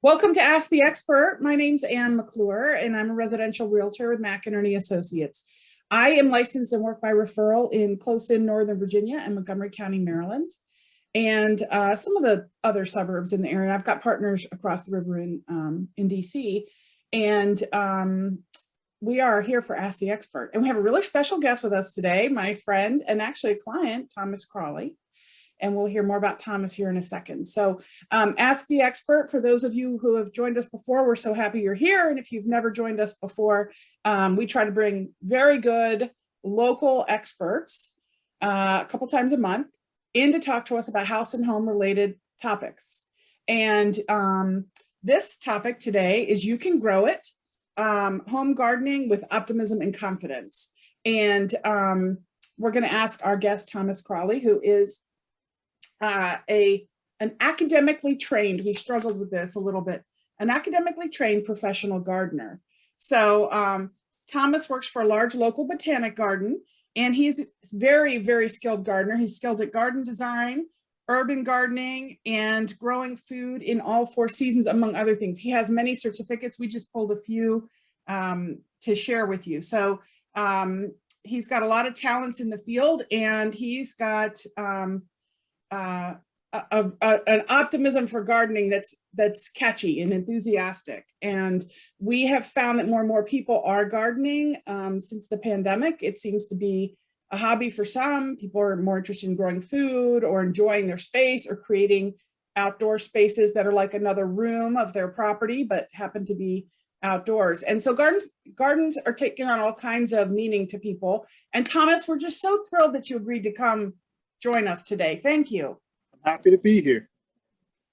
Welcome to Ask the Expert. My name's Ann McClure, and I'm a residential realtor with McInerney Associates. I am licensed and work by referral in close-in Northern Virginia and Montgomery County, Maryland, and some of the other suburbs in the area. I've got partners across the river in DC, and we are here for Ask the Expert. And we have a really special guest with us today, my friend and actually a client, Thomas Crawley. And we'll hear more about Thomas here in a second. So Ask the Expert, for those of you who have joined us before, we're so happy you're here. And if you've never joined us before, we try to bring very good local experts a couple times a month in to talk to us about house and home related topics. And this topic today is you can grow it, home gardening with optimism and confidence. And we're gonna ask our guest, Thomas Crawley, who is an academically trained, we struggled with this a little bit, an academically trained professional gardener. So Thomas works for a large local botanic garden, and he's a very, very skilled gardener. He's skilled at garden design, urban gardening, and growing food in all 4 seasons, among other things. He has many certificates. We just pulled a few to share with you. So he's got a lot of talents in the field, and he's got an optimism for gardening that's catchy and enthusiastic. And we have found that more and more people are gardening since the pandemic. It seems to be a hobby for some. People are more interested in growing food or enjoying their space or creating outdoor spaces that are like another room of their property, but happen to be outdoors. And so gardens are taking on all kinds of meaning to people. And Thomas, we're just so thrilled that you agreed to come join us today. Thank you. I'm happy to be here.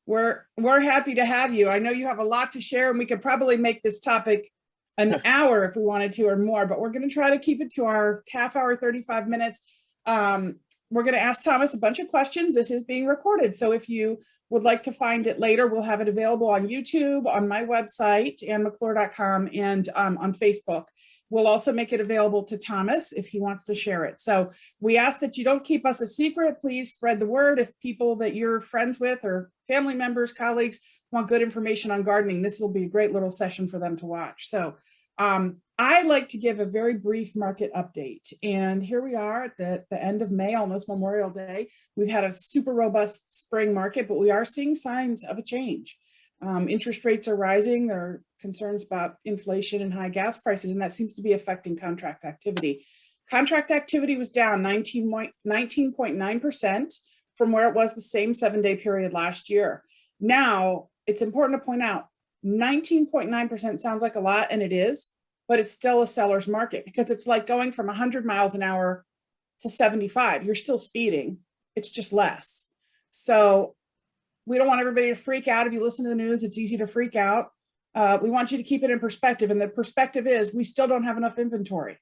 We're happy to have you. I know you have a lot to share, and we could probably make this topic an hour if we wanted to or more, but we're going to try to keep it to our half hour, 35 minutes. We're going to ask Thomas a bunch of questions. This is being recorded, so if you would like to find it later, we'll have it available on YouTube, on my website, annmcclure.com, and on Facebook. We'll also make it available to Thomas if he wants to share it. So we ask that you don't keep us a secret. Please spread the word. If people that you're friends with or family members, colleagues want good information on gardening, this will be a great little session for them to watch. So I like to give a very brief market update. And here we are at the end of May, almost Memorial Day. We've had a super robust spring market, but we are seeing signs of a change. Interest rates are rising. There are concerns about inflation and high gas prices, and that seems to be affecting contract activity. Contract activity was down 19.9% from where it was the same 7-day period last year. Now, it's important to point out, 19.9% sounds like a lot, and it is, but it's still a seller's market because it's like going from 100 miles an hour to 75. You're still speeding. It's just less. So we don't want everybody to freak out. If you listen to the news, it's easy to freak out. We want you to keep it in perspective. And the perspective is we still don't have enough inventory.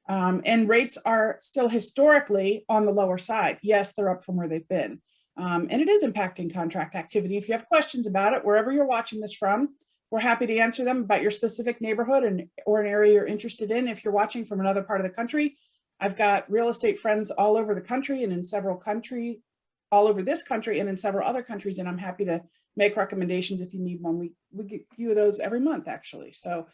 And rates are still historically on the lower side. Yes, they're up from where they've been. And it is impacting contract activity. If you have questions about it, wherever you're watching this from, we're happy to answer them about your specific neighborhood or an area you're interested in. If you're watching from another part of the country, I've got real estate friends all over the country and in several countries, all over this country and in several other countries, and I'm happy to make recommendations if you need one. We get a few of those every month, actually. So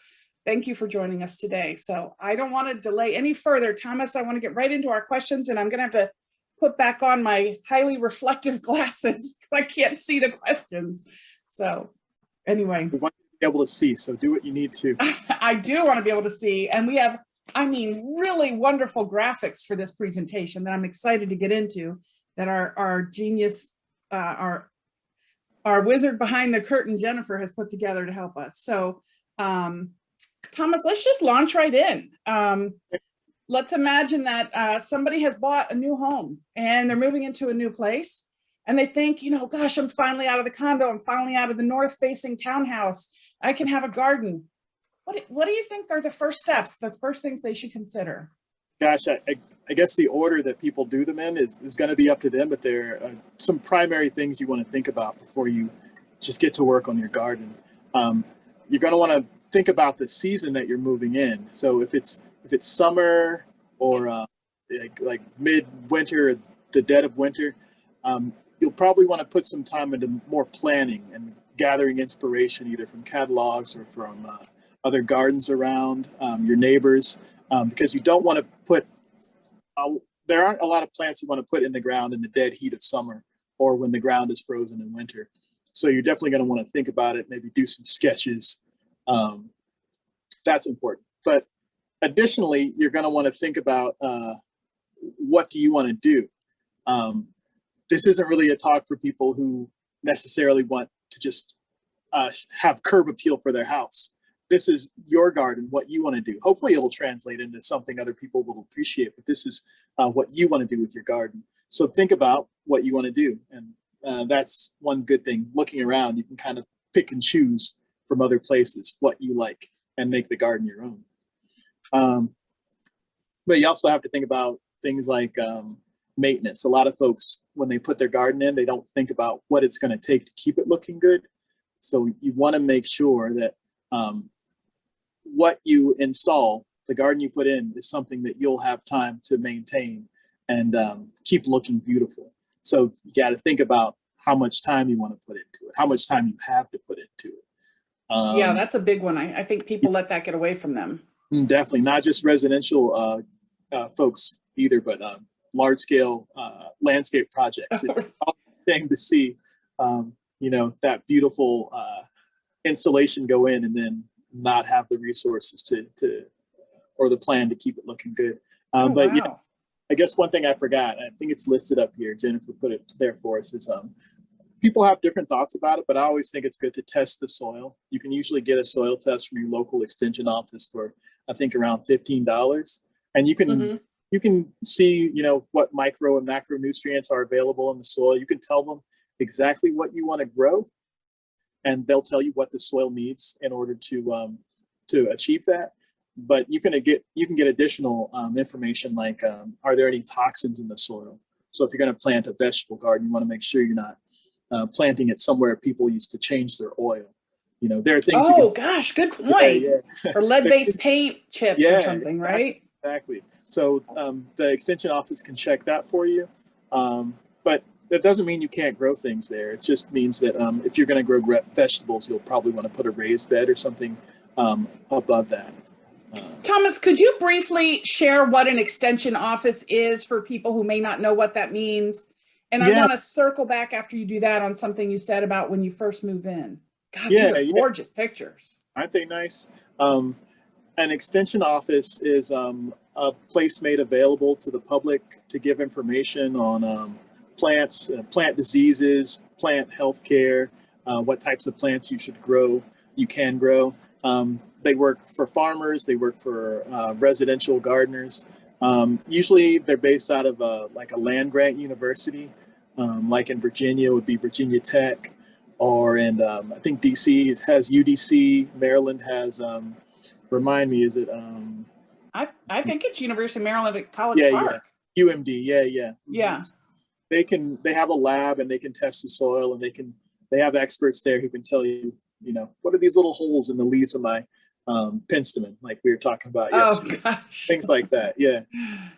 thank you for joining us today. So I don't want to delay any further. Thomas, I want to get right into our questions, and I'm going to have to put back on my highly reflective glasses because I can't see the questions. So anyway. We want you to be able to see, so do what you need to. I do want to be able to see, and we have, I mean, really wonderful graphics for this presentation that I'm excited to get into, that our genius, our wizard behind the curtain, Jennifer, has put together to help us. So Thomas, let's just launch right in. Let's imagine that somebody has bought a new home and they're moving into a new place and they think, you know, gosh, I'm finally out of the condo. I'm finally out of the north facing townhouse. I can have a garden. What do you think are the first steps, the first things they should consider? Gosh, I guess the order that people do them in is going to be up to them, but there are some primary things you want to think about before you just get to work on your garden. You're going to want to think about the season that you're moving in. So if it's summer or like mid-winter, the dead of winter, you'll probably want to put some time into more planning and gathering inspiration either from catalogs or from other gardens around, your neighbors, because you don't want to put, there aren't a lot of plants you want to put in the ground in the dead heat of summer or when the ground is frozen in winter. So you're definitely going to want to think about it, maybe do some sketches. That's important. But additionally, you're going to want to think about what do you want to do? This isn't really a talk for people who necessarily want to just have curb appeal for their house. This is your garden, what you want to do. Hopefully it'll translate into something other people will appreciate, but this is what you want to do with your garden. So think about what you want to do. And that's one good thing. Looking around, you can kind of pick and choose from other places what you like and make the garden your own. But you also have to think about things like maintenance. A lot of folks, when they put their garden in, they don't think about what it's going to take to keep it looking good. So you want to make sure that what you install, the garden you put in, is something that you'll have time to maintain and keep looking beautiful. So you got to think about how much time you want to put into it, how much time you have to put into it. Yeah, that's a big one. I think people let that get away from them. Definitely, not just residential folks either, but large scale landscape projects. It's all thing to see, that beautiful installation go in and then not have the resources to or the plan to keep it looking good. But wow. Yeah, I guess one thing I forgot, I think it's listed up here, Jennifer put it there for us, is people have different thoughts about it, but I always think it's good to test the soil. You can usually get a soil test from your local extension office for, I think, around $15. And you can you can see, what micro and macronutrients are available in the soil. You can tell them exactly what you want to grow, and they'll tell you what the soil needs in order to achieve that. But you can get additional information like, are there any toxins in the soil? So if you're going to plant a vegetable garden, you want to make sure you're not planting it somewhere people used to change their oil. There are things. Oh gosh, good point. Yeah. Or lead-based paint chips or something, right? Exactly. So the extension office can check that for you. But that doesn't mean you can't grow things there. It just means that if you're going to grow vegetables, you'll probably want to put a raised bed or something above that. Thomas, could you briefly share what an extension office is for people who may not know what that means? And I want to circle back after you do that on something you said about when you first move in. God, these are gorgeous pictures. Aren't they nice? An extension office is a place made available to the public to give information on plants, plant diseases, plant health care, what types of plants you should grow, you can grow. They work for farmers, they work for residential gardeners. Usually they're based out of like a land grant university, like in Virginia would be Virginia Tech, or in I think DC has UDC, Maryland has, remind me, is it? I think it's University of Maryland at College Park. Yeah, UMD, yeah. Yeah. They have a lab and they can test the soil, and they have experts there who can tell you, what are these little holes in the leaves of my penstemon, like we were talking about yesterday. Gosh. Things like that.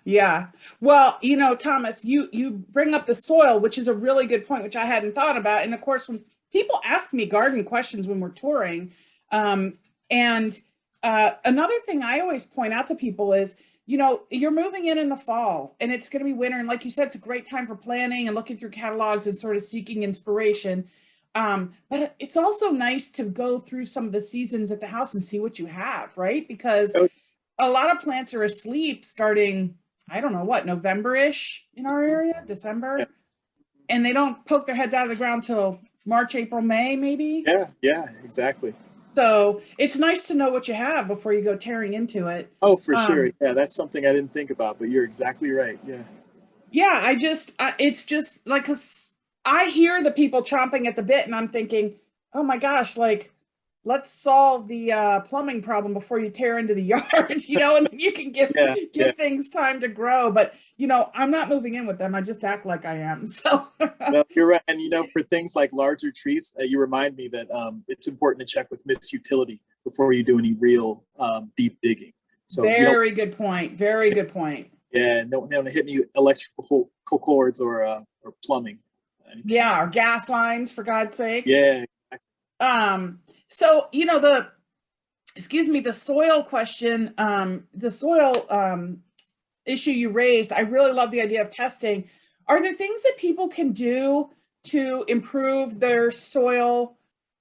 Yeah. Well, Thomas, you bring up the soil, which is a really good point, which I hadn't thought about. And of course, when people ask me garden questions when we're touring, and another thing I always point out to people is, you're moving in the fall and it's going to be winter. And like you said, it's a great time for planning and looking through catalogs and sort of seeking inspiration. But it's also nice to go through some of the seasons at the house and see what you have, right? Because a lot of plants are asleep starting, I don't know what, November-ish in our area, December. Yeah. And they don't poke their heads out of the ground till March, April, May, maybe. Yeah, exactly. So it's nice to know what you have before you go tearing into it. Oh, for sure. Yeah, that's something I didn't think about, but you're exactly right. Yeah. Yeah, it's just like, 'cause I hear the people chomping at the bit and I'm thinking, oh my gosh, like, let's solve the plumbing problem before you tear into the yard, and then you can give things time to grow. But, I'm not moving in with them. I just act like I am. So well, you're right. And, for things like larger trees, you remind me that it's important to check with Miss Utility before you do any real deep digging. So very good point. Very good point. Yeah. Don't hit any electrical cords or plumbing. Yeah, or gas lines, for God's sake. Yeah. So, excuse me, the soil question, the soil issue you raised, I really love the idea of testing. Are there things that people can do to improve their soil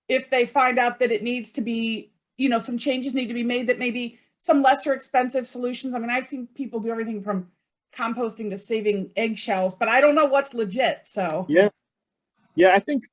if they find out that it needs to be, some changes need to be made, that maybe some lesser expensive solutions? I mean, I've seen people do everything from composting to saving eggshells, but I don't know what's legit. So, Yeah. Yeah, I think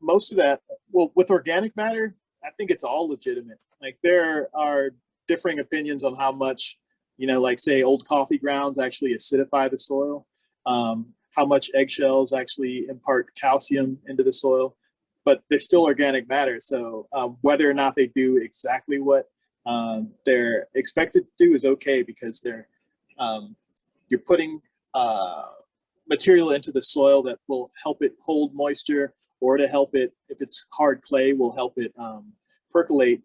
most of that, well, with organic matter, I think it's all legitimate. Like there are differing opinions on how much, like say old coffee grounds actually acidify the soil, how much eggshells actually impart calcium into the soil, but they're still organic matter. So whether or not they do exactly what they're expected to do is okay, because you're putting material into the soil that will help it hold moisture, or to help it, if it's hard clay, will help it percolate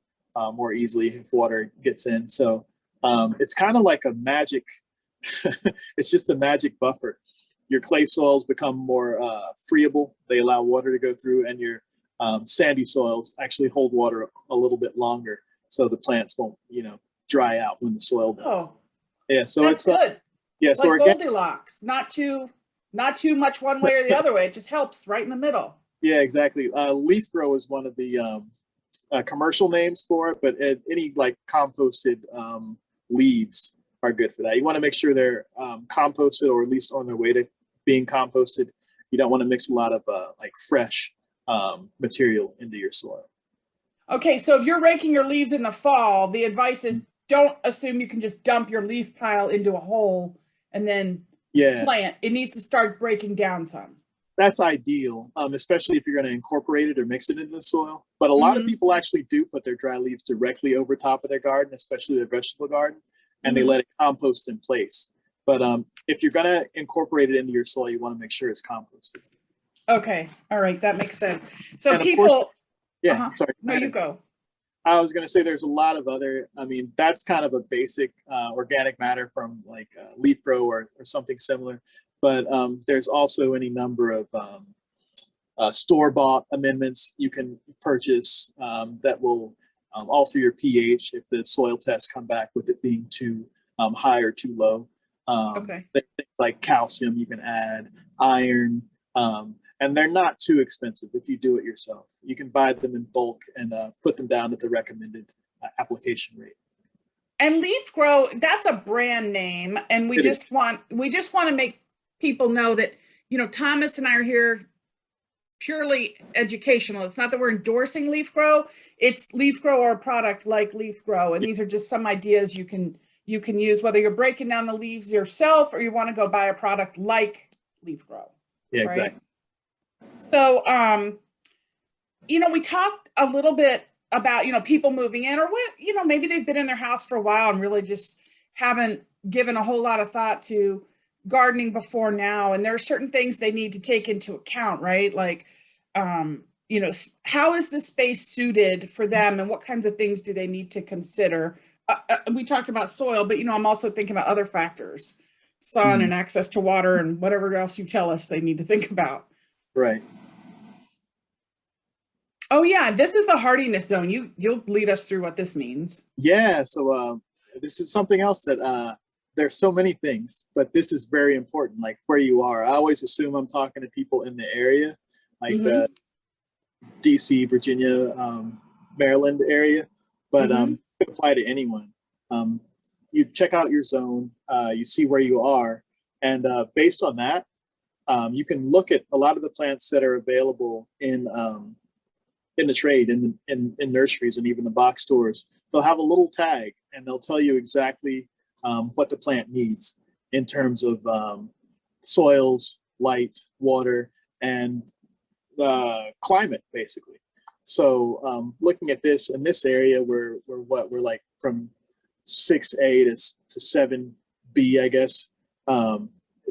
more easily if water gets in. So it's kind of like a magic, it's just a magic buffer. Your clay soils become more friable. They allow water to go through, and your sandy soils actually hold water a little bit longer, so the plants won't, dry out when the soil does. oh, Yeah, so that's it's good. yeah, so Like organic. Goldilocks, not too much one way or the other way. It just helps right in the middle. Yeah, exactly. Leaf grow is one of the commercial names for it, but any like composted leaves are good for that. You want to make sure they're composted, or at least on their way to being composted. You don't want to mix a lot of like fresh material into your soil. Okay, so if you're raking your leaves in the fall, the advice is don't assume you can just dump your leaf pile into a hole and then Yeah, plant. It needs to start breaking down some. that's ideal, especially if you're going to incorporate it or mix it into the soil. But a lot of Mm-hmm. people actually do put their dry leaves directly over top of their garden, especially their vegetable garden, and they Mm-hmm. let it compost in place. But if you're going to incorporate it into your soil, you want to make sure it's composted. Okay, all right, that makes sense. So And of course, people, yeah, uh-huh. sorry. No, you go. I was going to say there's a lot of other, I mean, that's kind of a basic organic matter from like leaf grow or something similar. But there's also any number of store-bought amendments you can purchase that will alter your pH if the soil tests come back with it being too high or too low. Okay. Things like calcium you can add, iron, and they're not too expensive if you do it yourself. You can buy them in bulk and put them down at the recommended application rate. And Leaf Grow, that's a brand name, and we It is. just want to make people know that, Thomas and I are here purely educational. It's not that we're endorsing Leaf Grow. It's Leaf Grow or a product like Leaf Grow. And these are just some ideas you can use, whether you're breaking down the leaves yourself or you want to go buy a product like Leaf Grow. Yeah, Right? exactly. So we talked a little bit about, people moving in, or what, maybe they've been in their house for a while and really just haven't given a whole lot of thought to gardening before now. And there are certain things they need to take into account, right? Like, how is the space suited for them, and what kinds of things do they need to consider? We talked about soil, but, I'm also thinking about other factors, sun Mm, and access to water and whatever else you tell us they need to think about. right. Oh yeah, this is the hardiness zone. You'll lead us through what this means. Yeah. So this is something else that there's so many things, but this is very important. Like where you are, I always assume I'm talking to people in the area, like Mm-hmm. the DC, Virginia, Maryland area, but Mm-hmm. it could apply to anyone. Um, you check out your zone, you see where you are, and based on that, you can look at a lot of the plants that are available in the trade, in nurseries, and even the box stores. They'll have a little tag, and they'll tell you exactly what the plant needs in terms of soils, light, water, and climate, basically. So looking at this in this area, we're like from 6A to 7B, I guess.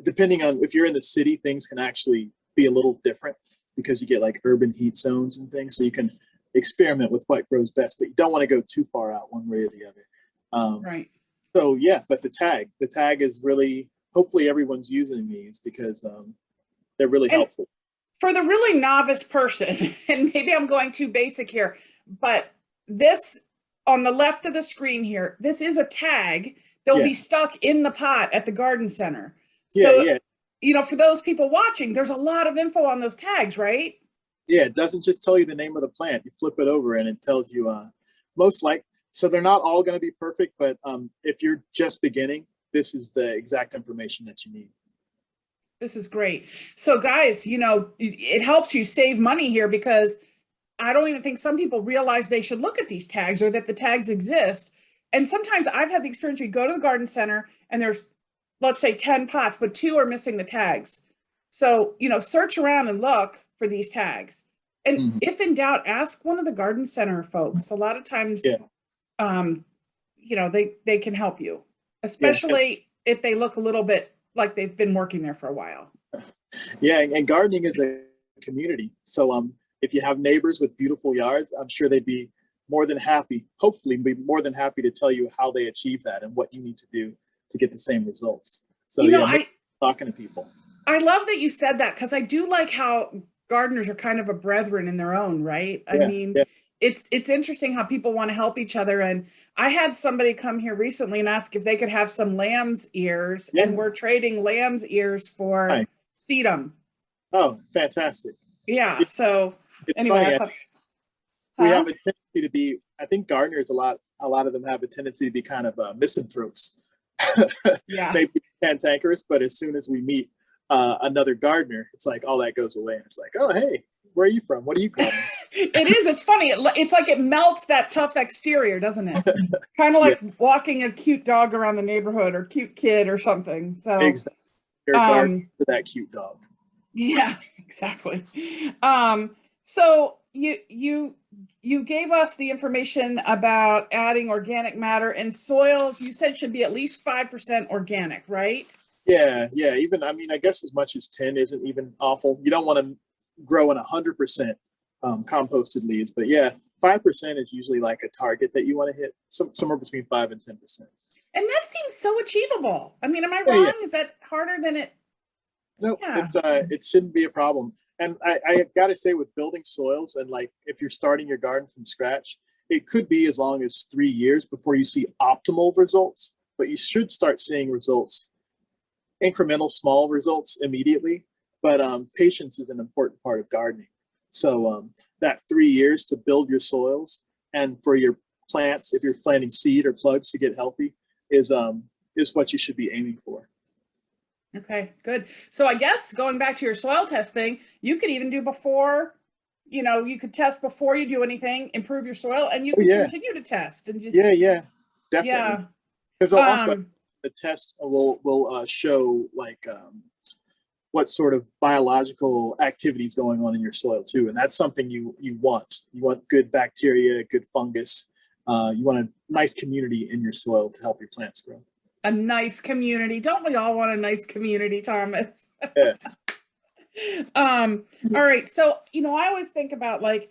Depending on if you're in the city, things can actually be a little different because you get like urban heat zones and things. So you can experiment with what grows best, but you don't want to go too far out one way or the other. Right. So yeah, but the tag is really, hopefully everyone's using these because they're really And helpful. For the really novice person, and maybe I'm going too basic here, but this on the left of the screen here, this is a tag that will Yeah, be stuck in the pot at the garden center. yeah, So, yeah, for those people watching, there's a lot of info on those tags, right? yeah. It doesn't just tell you the name of the plant. You flip it over and it tells you most like. So they're not all going to be perfect, but if you're just beginning, this is the exact information that you need. This is great. So, guys, it helps you save money here because I don't even think some people realize they should look at these tags or that the tags exist. And sometimes I've had the experience you go to the garden center and there's, let's say, 10 pots, but 2 are missing the tags. So, search around and look for these tags. And Mhm. if in doubt, ask one of the garden center folks. A lot of times, Yeah, they can help you, yeah, especially if they look a little bit like they've been working there for a while. yeah. And gardening is a community. So if you have neighbors with beautiful yards, I'm sure they'd be more than happy, hopefully be more than happy to tell you how they achieve that and what you need to do to get the same results. So You know, yeah, make I talking to people. I love that you said that because I do like how gardeners are kind of a brethren in their own right. I Yeah, mean, yeah. it's interesting how people want to help each other. And I had somebody come here recently and ask if they could have some lamb's ears, and Yeah. we're trading lamb's ears for Right. sedum. Oh, fantastic. Yeah. It, So it's anyway, I funny. thought, We huh? have a tendency to be, I think gardeners, a lot of them have a tendency to be kind of misanthropes, Yeah. maybe cantankerous, but as soon as we meet another gardener, it's like all that goes away. And it's like, oh, hey, where are you from? What are you growing? It is. It's funny. It's like it melts that tough exterior, doesn't it? Kind of Yeah, like walking a cute dog around the neighborhood or cute kid or something. So, exactly. You're a gardener um, for that cute dog. yeah, exactly. So you gave us the information about adding organic matter, and soils you said should be at least 5% organic, right? Yeah, yeah. Even, I mean, I guess as much as 10 isn't even awful. You don't want to grow in 100% composted leaves, but yeah, 5% is usually like a target that you want to hit, somewhere between 5 and 10%. And that seems so achievable. I mean, am I Yeah, yeah. wrong? Is that harder than it? No, Yeah. it shouldn't be a problem. And I got to say, with building soils and like if you're starting your garden from scratch, it could be as long as 3 years before you see optimal results, but you should start seeing results, incremental small results immediately. But patience is an important part of gardening. So that 3 years to build your soils and for your plants, if you're planting seed or plugs to get healthy, is what you should be aiming for. Okay, good. So I guess going back to your soil testing, you could even do before, you could test before you do anything, improve your soil, and you Oh can yeah, continue to test and yeah, just, yeah, definitely. yeah. Because also Um, the test will show like what sort of biological activities going on in your soil too, and that's something you want. You want good bacteria, good fungus. You want a nice community in your soil to help your plants grow. a nice community. Don't we all want a nice community, Thomas? Yes. All right. So, I always think about like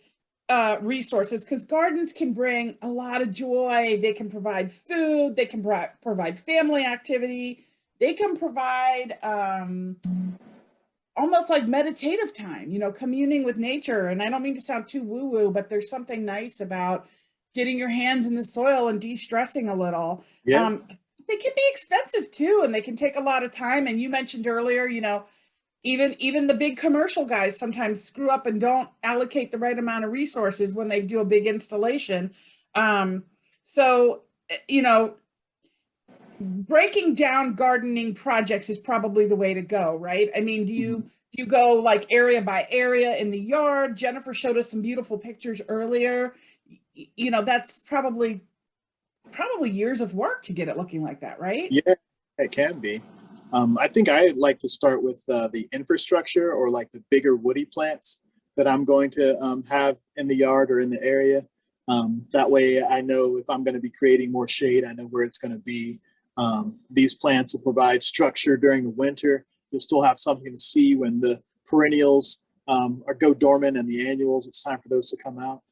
resources because gardens can bring a lot of joy. They can provide food, they can provide family activity, they can provide almost like meditative time, communing with nature. And I don't mean to sound too woo-woo, but there's something nice about getting your hands in the soil and de-stressing a little. Yeah. They can be expensive too, and they can take a lot of time. And you mentioned earlier, even the big commercial guys sometimes screw up and don't allocate the right amount of resources when they do a big installation. So, breaking down gardening projects is probably the way to go, right? I mean, do you go like area by area in the yard? Jennifer showed us some beautiful pictures earlier. That's probably years of work to get it looking like that, right? Yeah, it can be. I think I like to start with the infrastructure or like the bigger woody plants that I'm going to have in the yard or in the area. That way I know if I'm going to be creating more shade, I know where it's going to be. These plants will provide structure during the winter. You'll still have something to see when the perennials go dormant and the annuals, it's time for those to come out.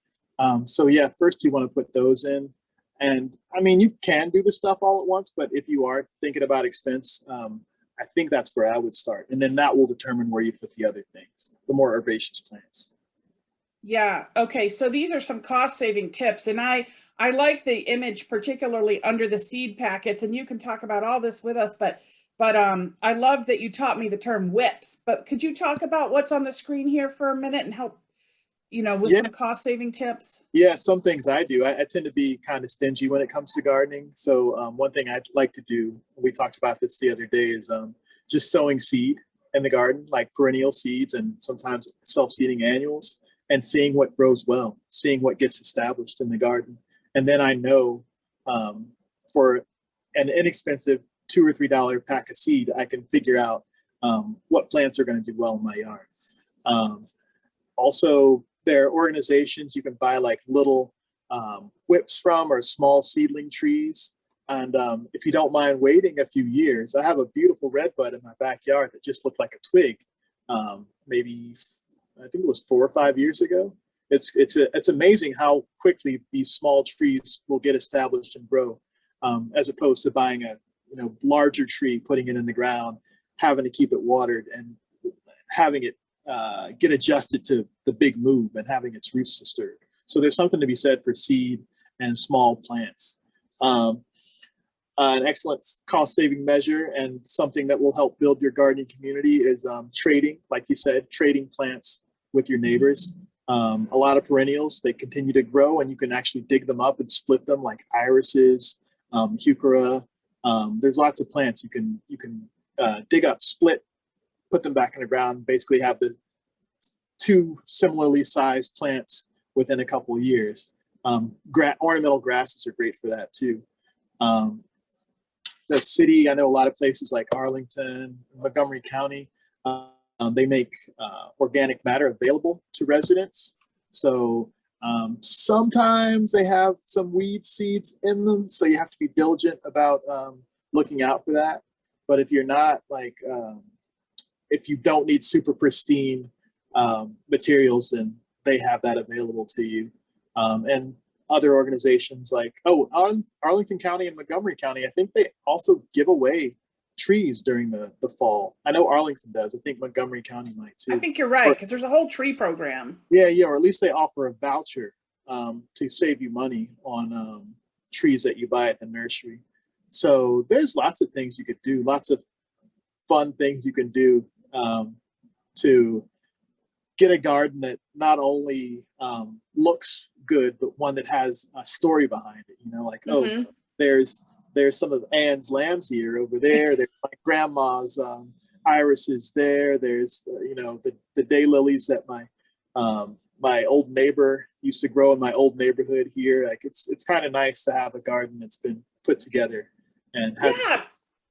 So yeah, first you want to put those in. And I mean, you can do the stuff all at once, but if you are thinking about expense, I think that's where I would start. And then that will determine where you put the other things, the more herbaceous plants. Yeah. Okay. So these are some cost saving tips. And I like the image, particularly under the seed packets. And you can talk about all this with us, but I love that you taught me the term whips. But could you talk about what's on the screen here for a minute and help, with Yeah. some cost saving tips? Yeah, some things I do. I tend to be kind of stingy when it comes to gardening. So one thing I'd like to do, we talked about this the other day, is just sowing seed in the garden, like perennial seeds and sometimes self-seeding annuals, and seeing what grows well, seeing what gets established in the garden. And then I know for an inexpensive $2 or $3 pack of seed, I can figure out what plants are going to do well in my yard. Also, there are organizations you can buy like little whips from, or small seedling trees. And if you don't mind waiting a few years, I have a beautiful redbud in my backyard that just looked like a twig. Maybe, I think it was 4 or 5 years ago. It's amazing how quickly these small trees will get established and grow, as opposed to buying a larger tree, putting it in the ground, having to keep it watered, and having it get adjusted to the big move and having its roots disturbed. So there's something to be said for seed and small plants. An excellent cost-saving measure and something that will help build your gardening community is trading, like you said, trading plants with your neighbors. A lot of perennials, they continue to grow, and you can actually dig them up and split them, like irises, heuchera. There's lots of plants you can dig up, split, put them back in the ground, basically have the 2 similarly sized plants within a couple of years. Ornamental grasses are great for that too. The city, I know a lot of places like Arlington, Montgomery County, they make organic matter available to residents. So sometimes they have some weed seeds in them, so you have to be diligent about looking out for that. But if you're not if you don't need super pristine materials, then they have that available to you. And other organizations like, Arlington County and Montgomery County, I think they also give away trees during the fall. I know Arlington does. I think Montgomery County might too. I think you're right, because there's a whole tree program. Yeah, or at least they offer a voucher to save you money on trees that you buy at the nursery. So there's lots of things you could do, lots of fun things you can do to get a garden that not only looks good, but one that has a story behind it. Like, there's some of Anne's lambs here over there. There's my grandma's irises there. There's the daylilies that my old neighbor used to grow in my old neighborhood here. Like it's kind of nice to have a garden that's been put together and has. Yeah,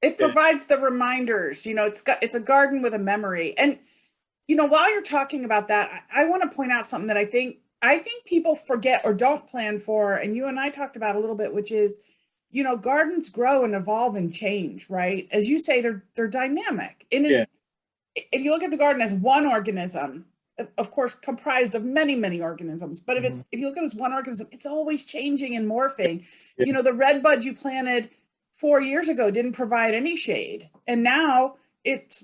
it provides the reminders. It's a garden with a memory. And while you're talking about that, I want to point out something that I think people forget or don't plan for, and you and I talked about a little bit, which is, gardens grow and evolve and change, right? As you say, they're dynamic. And if you look at the garden as one organism, of course, comprised of many, many organisms, but if you look at it as one organism, it's always changing and morphing. Yeah. The red bud you planted 4 years ago didn't provide any shade, and now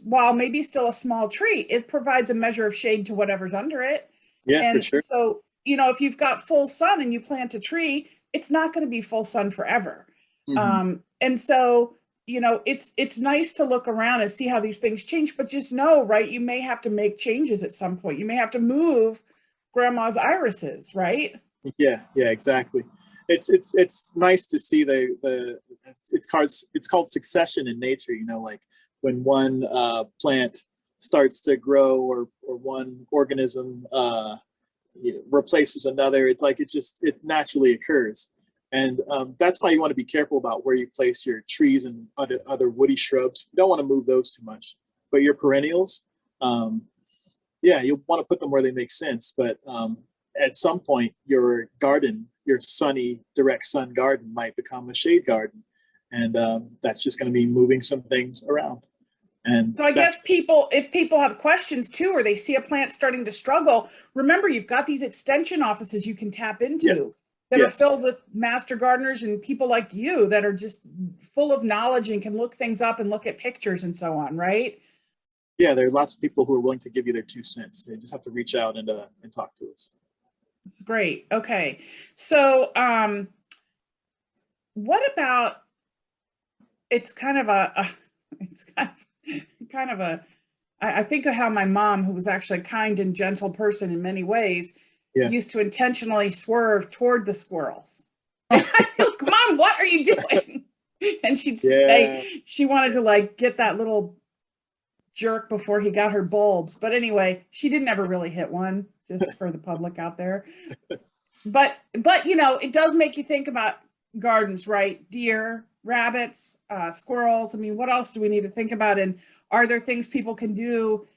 while maybe still a small tree, it provides a measure of shade to whatever's under it. Yeah, and for sure. So, if you've got full sun and you plant a tree, it's not going to be full sun forever. And so, it's nice to look around and see how these things change, but just know, right, you may have to make changes at some point. You may have to move grandma's irises, right? Yeah, exactly. It's nice to see it's called succession in nature, like when one plant starts to grow or one organism replaces another. It's like it naturally occurs. And that's why you want to be careful about where you place your trees and other woody shrubs. You don't want to move those too much. But your perennials, you'll want to put them where they make sense. But at some point, your garden, your sunny, direct sun garden might become a shade garden. And that's just going to be moving some things around. And so I guess if people have questions too, or they see a plant starting to struggle, remember, you've got these extension offices you can tap into. that are Yes. filled with master gardeners and people like you that are just full of knowledge and can look things up and look at pictures and so on, right? Yeah, there are lots of people who are willing to give you their 2 cents. They just have to reach out and talk to us. It's great. Okay. So, what about, it's kind of it's kind of a, I think of how my mom, who was actually a kind and gentle person in many ways, Yeah. used to intentionally swerve toward the squirrels. And I'd be like, Mom, what are you doing? And she'd Yeah. say she wanted to like get that little jerk before he got her bulbs. But anyway, she didn't ever really hit one, just for the public out there. But you know, it does make you think about gardens, right? Deer, rabbits, squirrels. I mean, what else do we need to think about? And are there things people can do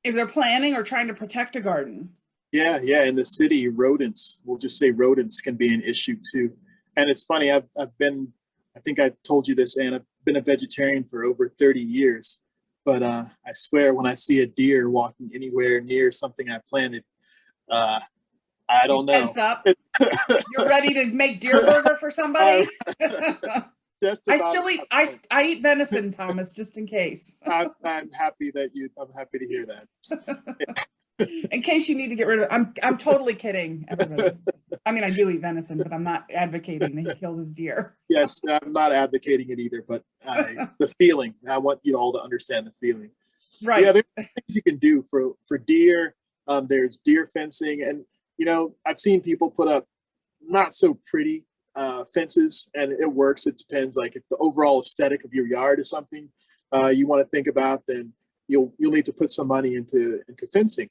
if they're planning or trying to protect a garden? Yeah, yeah. In the city, rodents, we'll just say rodents can be an issue too. And it's funny, I've been, I think I told you this, Anne, I've been a vegetarian for over 30 years. But I swear when I see a deer walking anywhere near something I planted, uh, I You don't know. tense up. You're ready to make deer burger for I, somebody. just I about still at eat. that point. I eat venison, Thomas, just in case. I'm happy that I'm happy to hear that. In case you need to get rid of. I'm totally kidding, everybody. I mean, I do eat venison, but I'm not advocating that he kills his deer. Yes, I'm not advocating it either, but the feeling, I want you all to understand the feeling. Right. Yeah, there's things you can do for deer. There's deer fencing, and you know, I've seen people put up not so pretty fences, and it works. It depends. Like if the overall aesthetic of your yard is something you want to think about, then you'll need to put some money into fencing,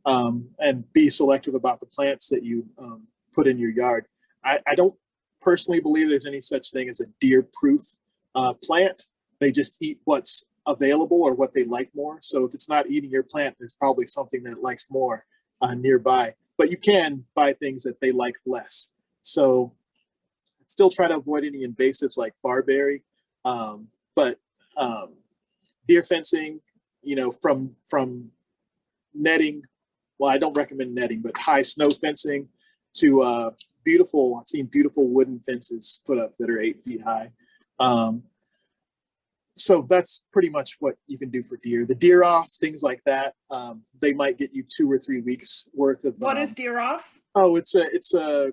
and be selective about the plants that you put in your yard. I don't personally believe there's any such thing as a deer-proof plant. They just eat what's available or what they like more. So if it's not eating your plant, there's probably something that it likes more nearby. But you can buy things that they like less. So still try to avoid any invasives like barberry, but deer fencing, you know, from netting. Well, I don't recommend netting, but high snow fencing to beautiful. I've seen beautiful wooden fences put up that are 8 feet high. So that's pretty much what you can do for deer. The deer off, things like that. They might get you 2 or 3 weeks worth of. What is deer off? Oh, it's a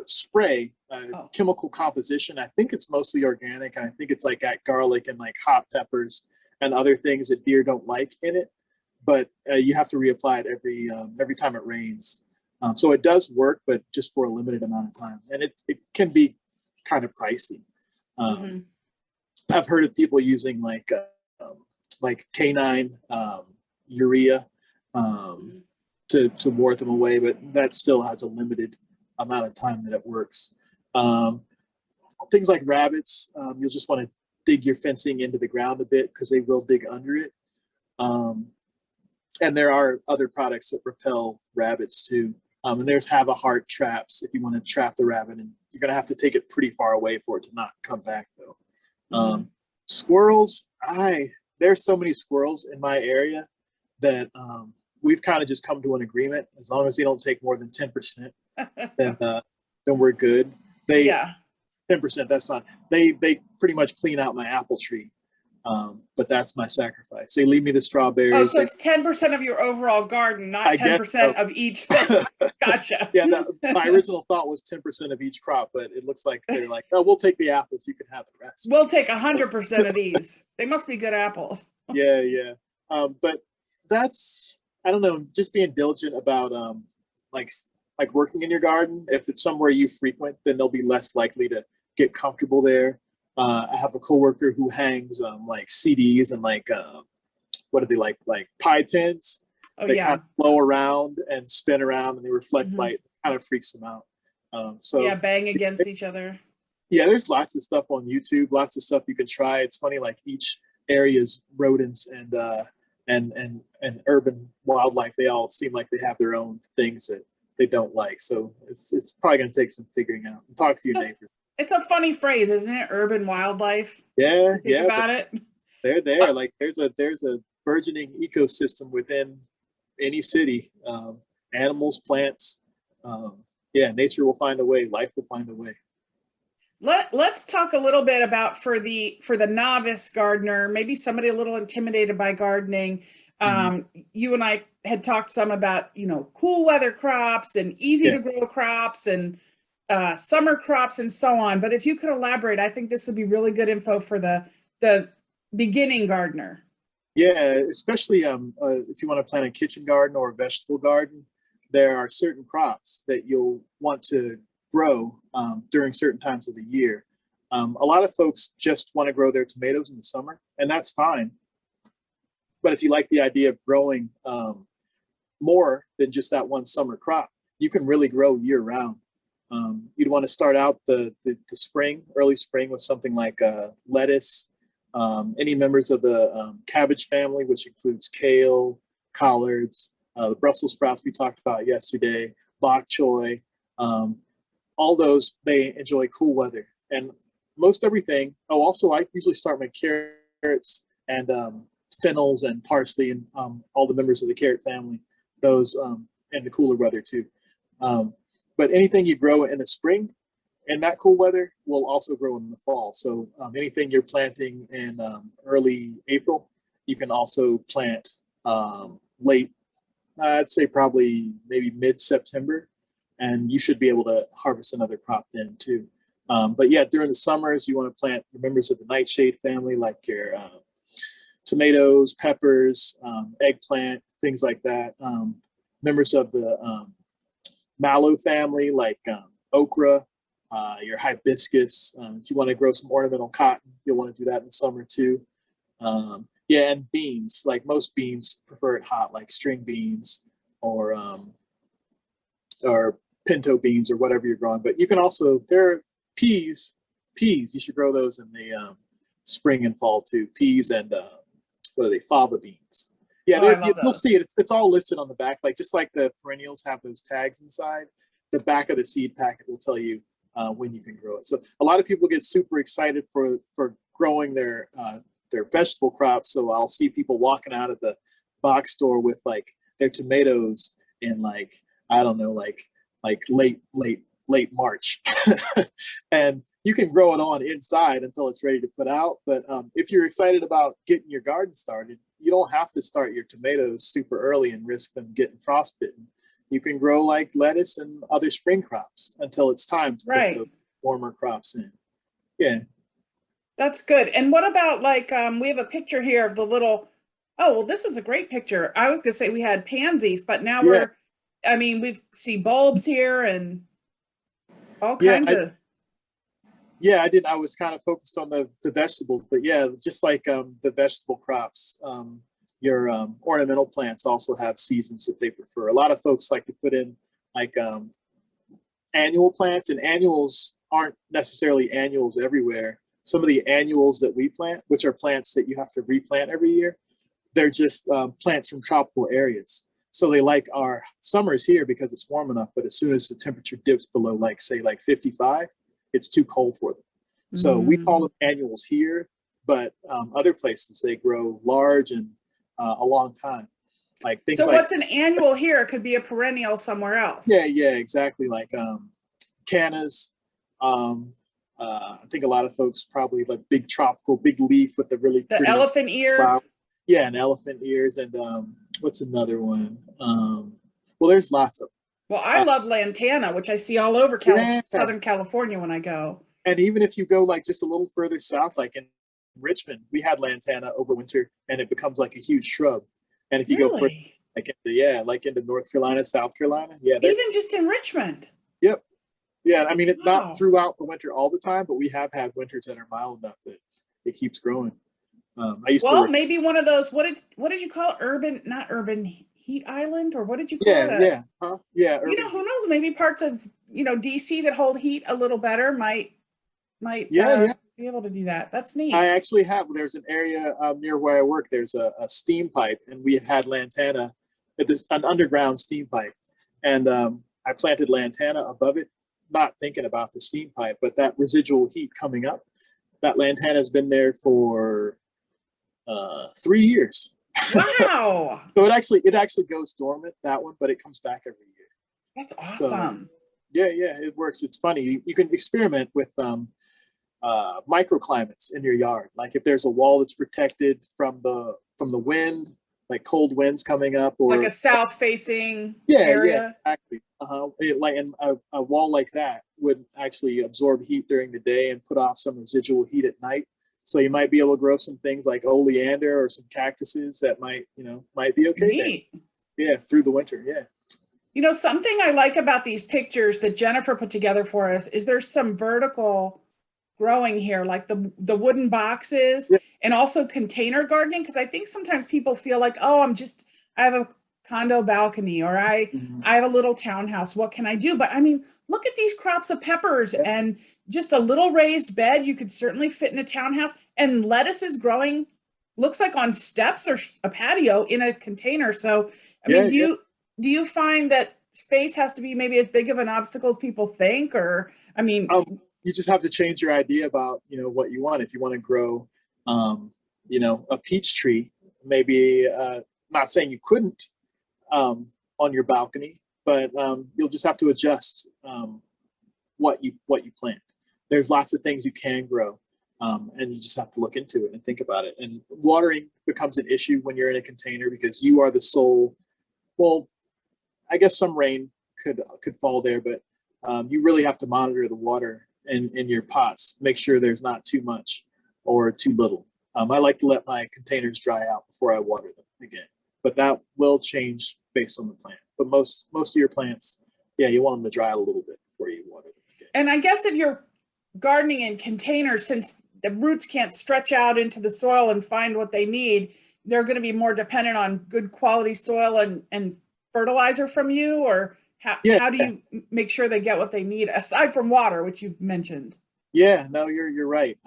spray, Oh. chemical composition. I think it's mostly organic, and I think it's like got garlic and like hot peppers and other things that deer don't like in it. But you have to reapply it every time it rains. So it does work, but just for a limited amount of time, and it can be kind of pricey. Mm-hmm. I've heard of people using like canine urea to ward them away, but that still has a limited amount of time that it works. Things like rabbits, you'll just want to dig your fencing into the ground a bit because they will dig under it. And there are other products that repel rabbits too. And there's have a heart traps if you want to trap the rabbit, and you're going to have to take it pretty far away for it to not come back though. Squirrels, there's so many squirrels in my area that we've kind of just come to an agreement. As long as they don't take more than 10%, then we're good. 10%, that's not, they pretty much clean out my apple tree. But that's my sacrifice. They leave me the strawberries. Oh, so it's 10% of your overall garden, not 10% of each thing. Gotcha. Yeah, my original thought was 10% of each crop, but it looks like they're like, oh, we'll take the apples. You can have the rest. We'll take 100% of these. They must be good apples. Yeah. But that's, I don't know, just being diligent about like working in your garden. If it's somewhere you frequent, then they'll be less likely to get comfortable there. I have a coworker who hangs like CDs and like what are they like pie tins? They kind of blow around and spin around, and they reflect light. Kind of freaks them out. So yeah, bang against each other. Yeah, there's lots of stuff on YouTube. Lots of stuff you can try. It's funny, like each area's rodents and urban wildlife, they all seem like they have their own things that they don't like. So it's probably going to take some figuring out. And talk to your neighbors. It's a funny phrase, isn't it? Urban wildlife. Yeah, Think about it. They're there. Like there's a burgeoning ecosystem within any city. Animals, plants, Yeah, nature will find a way. Life will find a way. Let's talk a little bit about for the novice gardener, maybe somebody a little intimidated by gardening. Mhm. You and I had talked some about, cool weather crops and easy Yeah. to grow crops and summer crops and so on. But if you could elaborate, I think this would be really good info for the beginning gardener. Yeah, especially if you want to plant a kitchen garden or a vegetable garden, there are certain crops that you'll want to grow during certain times of the year. A lot of folks just want to grow their tomatoes in the summer, and that's fine. But if you like the idea of growing more than just that one summer crop, you can really grow year round. You'd want to start out the spring, early spring, with something like lettuce, any members of the cabbage family, which includes kale, collards, the Brussels sprouts we talked about yesterday, bok choy. All those, they enjoy cool weather. And most everything. Oh, also, I usually start with carrots and fennels and parsley and all the members of the carrot family. Those and the cooler weather too. But anything you grow in the spring and that cool weather will also grow in the fall. So anything you're planting in early April, you can also plant late, I'd say probably maybe mid-September, and you should be able to harvest another crop then too. But yeah, during the summers, you want to plant members of the nightshade family, like your tomatoes, peppers, eggplant, things like that. Members of the mallow family, like okra, your hibiscus. If you want to grow some ornamental cotton, you'll want to do that in the summer too. Yeah, and beans, like most beans prefer it hot, like string beans or pinto beans or whatever you're growing. But you can also, there are peas, you should grow those in the spring and fall too. Peas and what are they, fava beans. Yeah, Oh, I you, love you'll those. see it. It's all listed on the back, like just like the perennials have those tags inside. The back of the seed packet will tell you when you can grow it. So a lot of people get super excited for growing their vegetable crops. So I'll see people walking out of the box store with like their tomatoes in like, I don't know, like late March, and you can grow it on inside until it's ready to put out. But if you're excited about getting your garden started, you don't have to start your tomatoes super early and risk them getting frostbitten. You can grow like lettuce and other spring crops until it's time to put the Right. warmer crops in. Yeah. That's good. And what about like we have a picture here of the little, oh, well, this is a great picture. I was gonna say we had pansies, but now Yeah. I mean, we see bulbs here and all Yeah. kinds of. Yeah, I did. I was kind of focused on the vegetables, but yeah, just like the vegetable crops, your ornamental plants also have seasons that they prefer. A lot of folks like to put in like annual plants, and annuals aren't necessarily annuals everywhere. Some of the annuals that we plant, which are plants that you have to replant every year, they're just plants from tropical areas. So they like our summers here because it's warm enough, but as soon as the temperature dips below, like say like 55, it's too cold for them. So we call Mm. them annuals here, but other places they grow large and a long time. Like things So like, what's an annual here could be a perennial somewhere yeah, else. yeah, exactly. Like cannas. Um, I think a lot of folks probably like big tropical, big leaf with the really The pretty elephant ear. flower. Yeah, and elephant ears. And what's another one? Well, there's lots of Well, I them. love lantana, which I see all over Yeah. Southern California when I go. And even if you go like just a little further south, like in Richmond, we had lantana over winter and it becomes like a huge shrub. And if you go further, Really? like into North Carolina, South Carolina, yeah, they're, Even just in Richmond. yep. Yeah, I mean, it's not Wow. throughout the winter all the time, but we have had winters that are mild enough that it keeps growing. I used to Well, work. maybe one of those, what did you call it? Not urban heat island, or what did you call Yeah, it? yeah, huh? Yeah, urban Who heat. knows? Maybe parts of, DC that hold heat a little better might Yeah, yeah. be able to do that. That's I neat. actually have. There's an area near where I work. There's a steam pipe, and we had lantana. It's an underground steam pipe, and I planted lantana above it, not thinking about the steam pipe, but that residual heat coming up. That lantana has been there for 3 years. Wow. So it actually goes dormant, that one, but it comes back every year. That's So awesome. Yeah, it works. It's funny. You can experiment with microclimates in your yard. Like if there's a wall that's protected from the wind, like cold winds coming up, Like a or south facing yeah, area. exactly. Like and a wall like that would actually absorb heat during the day and put off some residual heat at night. So you might be able to grow some things like oleander or some cactuses that might be okay there. Neat. Yeah, through the winter. Yeah. You know, something I like about these pictures that Jennifer put together for us is there's some vertical growing here, like the wooden boxes Yeah. and also container gardening. Because I think sometimes people feel like, oh, I have a condo balcony or Mhm. I have a little townhouse. What can I do? But I mean, look at these crops of peppers Yeah. and just a little raised bed. You could certainly fit in a townhouse. And lettuce is growing, looks like on steps or a patio in a container. So, I mean, Yeah. Yeah. do you find that space has to be maybe as big of an obstacle as people think? Or, I mean, You just have to change your idea about what you want. If you want to grow, um, a peach tree, maybe not saying you couldn't on your balcony, but you'll just have to adjust what you plant. There's lots of things you can grow, and you just have to look into it and think about it. And watering becomes an issue when you're in a container because you are the sole. Well, I guess some rain could fall there, but you really have to monitor the water in your pots. Make sure there's not too much or too little. I like to let my containers dry out before I water them again, but that will change based on the plant. But most of your plants, yeah, you want them to dry a little bit before you water them again. and I guess if you're gardening in containers, since the roots can't stretch out into the soil and find what they need, they're going to be more dependent on good quality soil and fertilizer from you, or Yeah, how do you make sure they get what they need aside from water, which you've mentioned? yeah, no, you're right.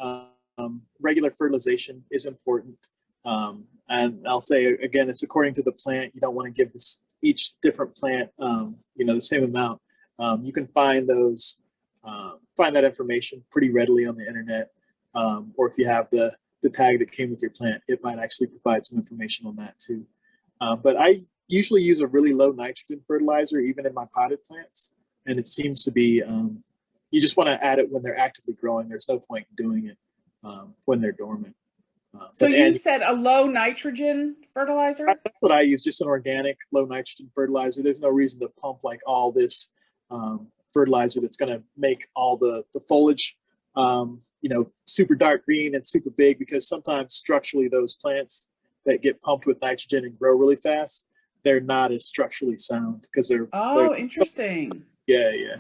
Regular fertilization is important, and I'll say again, it's according to the plant. You don't want to give each different plant, the same amount. You can find that information pretty readily on the internet, or if you have the tag that came with your plant, it might actually provide some information on that too. But I usually use a really low nitrogen fertilizer, even in my potted plants, and it seems to be you just want to add it when they're actively growing. There's no point in doing it when they're dormant. So But you and said a low nitrogen fertilizer? that's what I use, just an organic low nitrogen fertilizer. There's no reason to pump like all this fertilizer that's going to make all the foliage, super dark green and super big, because sometimes structurally those plants that get pumped with nitrogen and grow really fast, they're not as structurally sound because they're Oh, interesting. yeah.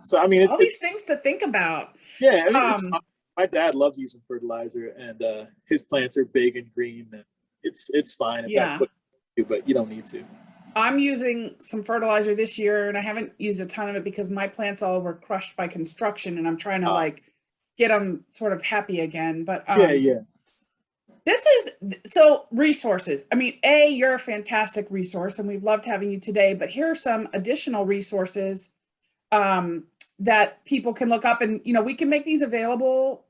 So I mean, All these things to think about. yeah, I mean, it's fun. Um, My dad loves using fertilizer, and his plants are big and green, and it's fine if that's yeah. what you do, but you don't need to. I'm using some fertilizer this year and I haven't used a ton of it because my plants all were crushed by construction and I'm trying to Uh, like get them sort of happy again. But yeah. this is so resources. I mean, you're a fantastic resource and we've loved having you today, but here are some additional resources um, that people can look up, and we can make these available,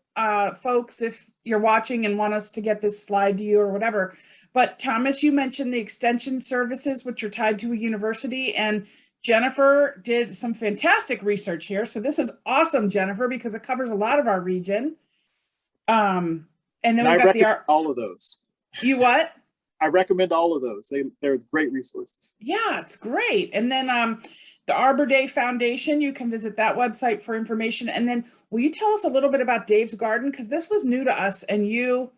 folks, if you're watching and want us to get this slide to you or whatever. But Thomas, you mentioned the extension services, which are tied to a university, and Jennifer did some fantastic research here. So this is awesome, Jennifer, because it covers a lot of our region. Um, and then And we've I got recommend all of those. you what? I recommend all of those. They're great resources. Yeah, it's great. And then the Arbor Day Foundation, you can visit that website for information. And then will you tell us a little bit about Dave's Garden? Because this was new to us and you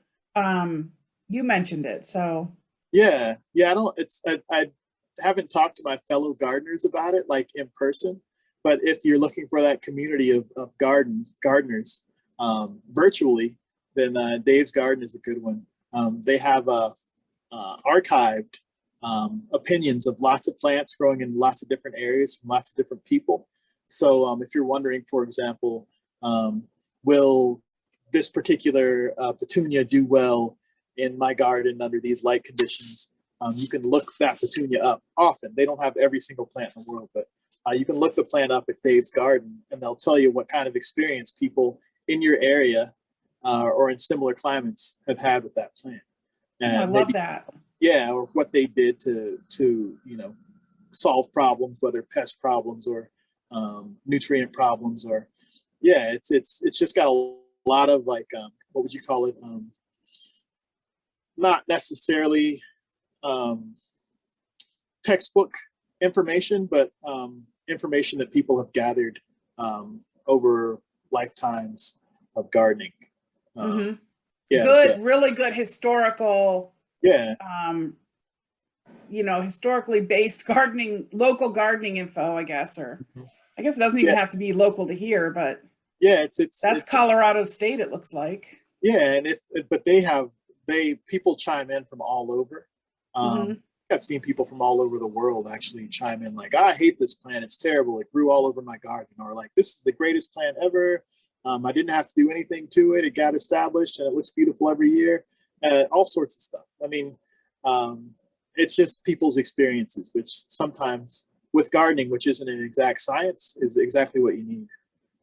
mentioned it. So Yeah. I haven't talked to my fellow gardeners about it like in person, but if you're looking for that community of gardeners virtually, then Dave's Garden is a good one. They have archived opinions of lots of plants growing in lots of different areas from lots of different people. So if you're wondering, for example, will this particular petunia do well in my garden under these light conditions? You can look that petunia up often. They don't have every single plant in the world, but you can look the plant up at Dave's Garden and they'll tell you what kind of experience people in your area or in similar climates have had with that plant. oh, I And love maybe, that. yeah, or what they did to solve problems, whether pest problems or nutrient problems, or yeah, it's just got a lot of like what would you call it? Not necessarily textbook information, but information that people have gathered over lifetimes of gardening. Mm-hmm. Yeah, Good, really good historical, yeah, historically based gardening, local gardening info, I guess, or I guess it doesn't even yeah, have to be local to here, but yeah. that's Colorado State, it looks like. Yeah, and but people chime in from all over. Mm-hmm. I've seen people from all over the world actually chime in like, I hate this plant, it's terrible, it grew all over my garden, or like, this is the greatest plant ever. I didn't have to do anything to it, it got established and it looks beautiful every year. All sorts of stuff. I mean, it's just people's experiences, which sometimes with gardening, which isn't an exact science, is exactly what you need.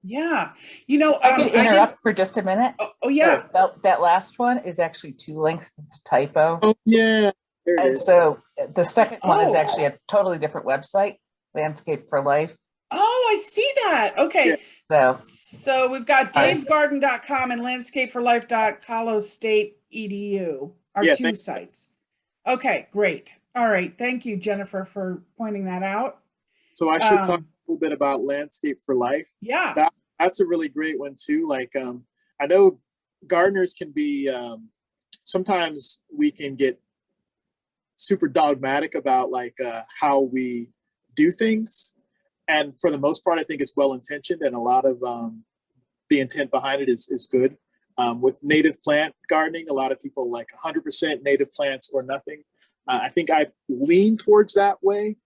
Yeah. I could interrupt for just a minute. Oh yeah. That last one is actually 2 links. It's a typo. Oh yeah, there it And is. so the second one is actually a totally different website, Landscape for Life. Oh, I see that. Okay. Yeah. So we've got davesgarden.com and landscapeforlife.colostate.edu, our two sites. Okay, great. All right. Thank you, Jennifer, for pointing that out. So I should talk a little bit about Landscape for Life. Yeah. That's a really great one too. Like, I know gardeners can be, sometimes we can get super dogmatic about like how we do things. And for the most part, I think it's well-intentioned, and a lot of the intent behind it is good. With native plant gardening, a lot of people like 100% native plants or nothing. I think I lean towards that way.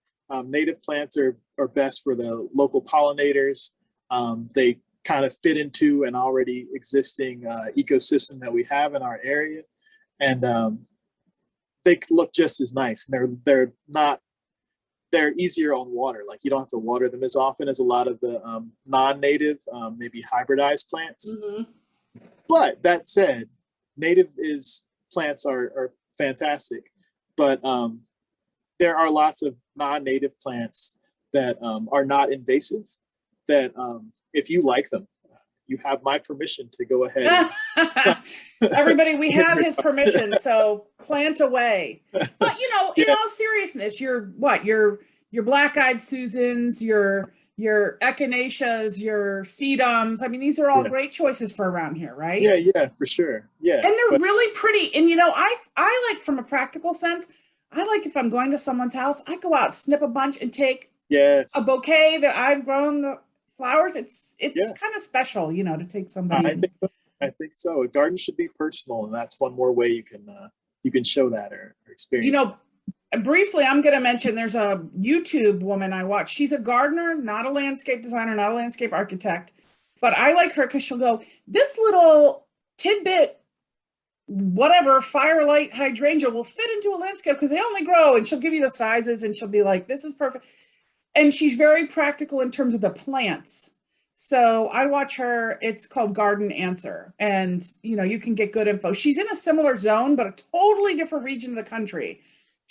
Native plants are best for the local pollinators. They kind of fit into an already existing ecosystem that we have in our area, and they look just as nice. And they're easier on water. Like, you don't have to water them as often as a lot of the non-native, maybe hybridized plants. Mm-hmm. But that said, native plants are fantastic, but there are lots of non-native plants that are not invasive, that if you like them, you have my permission to go ahead. Everybody, we have his permission, so plant away. But in all seriousness, your black-eyed Susans, your echinacеas, your sedums. I mean, these are all great choices for around here, right? Yeah, for sure. Yeah, and they're really pretty. And I like, from a practical sense, I like, if I'm going to someone's house, I go out, snip a bunch, and take a bouquet that I've grown the flowers. It's kind of special, to take somebody. I think so. A garden should be personal, and that's one more way you can show that or experience. Briefly, I'm going to mention there's a YouTube woman I watch. She's a gardener, not a landscape designer, not a landscape architect, but I like her because she'll go, this little tidbit, whatever, firelight hydrangea will fit into a landscape because they only grow, and she'll give you the sizes, and she'll be like, this is perfect. And she's very practical in terms of the plants. So I watch her. It's called Garden Answer. And, you can get good info. She's in a similar zone, but a totally different region of the country.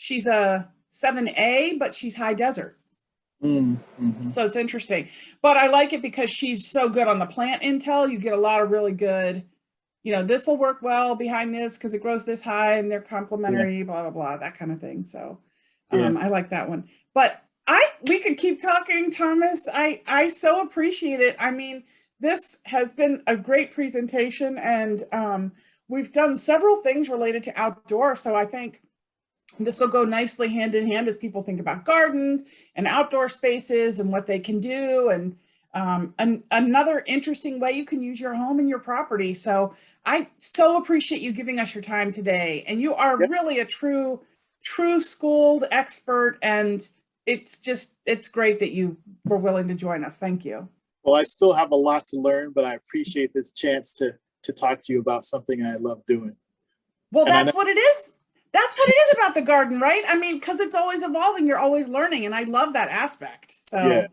She's a 7A, but she's high desert. Mm-hmm. So it's interesting. But I like it because she's so good on the plant intel. You get a lot of really good, this will work well behind this because it grows this high and they're complementary, blah, blah, blah, that kind of thing. So I like that one. But we could keep talking, Thomas. I so appreciate it. I mean, this has been a great presentation, and we've done several things related to outdoor. So I think this will go nicely hand in hand as people think about gardens and outdoor spaces and what they can do. And another interesting way you can use your home and your property. So I so appreciate you giving us your time today. And you are really a true schooled expert, and it's great that you were willing to join us. Thank you. Well, I still have a lot to learn, but I appreciate this chance to talk to you about something I love doing. Well, that's what it is. That's what it is about the garden, right? I mean, because it's always evolving, you're always learning, and I love that aspect. So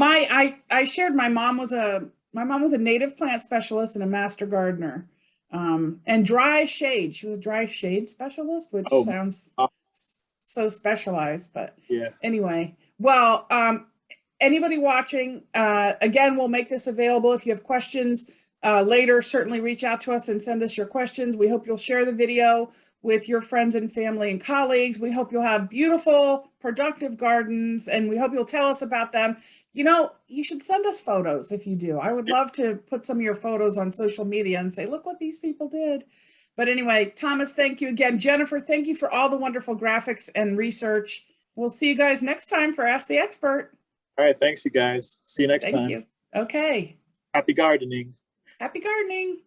I shared my mom was a native plant specialist and a master gardener. And dry shade. She was a dry shade specialist, which sounds so specialized, but anyway. Well, anybody watching, again, we'll make this available. If you have questions later, certainly reach out to us and send us your questions. We hope you'll share the video with your friends and family and colleagues. We hope you'll have beautiful, productive gardens, and we hope you'll tell us about them. You know, you should send us photos if you do. I would love to put some of your photos on social media and say, look what these people did. But anyway, Thomas, thank you again. Jennifer, thank you for all the wonderful graphics and research. We'll see you guys next time for Ask the Expert. All right. Thanks, you guys. See you next time. Thank you. Okay. Happy gardening. Happy gardening.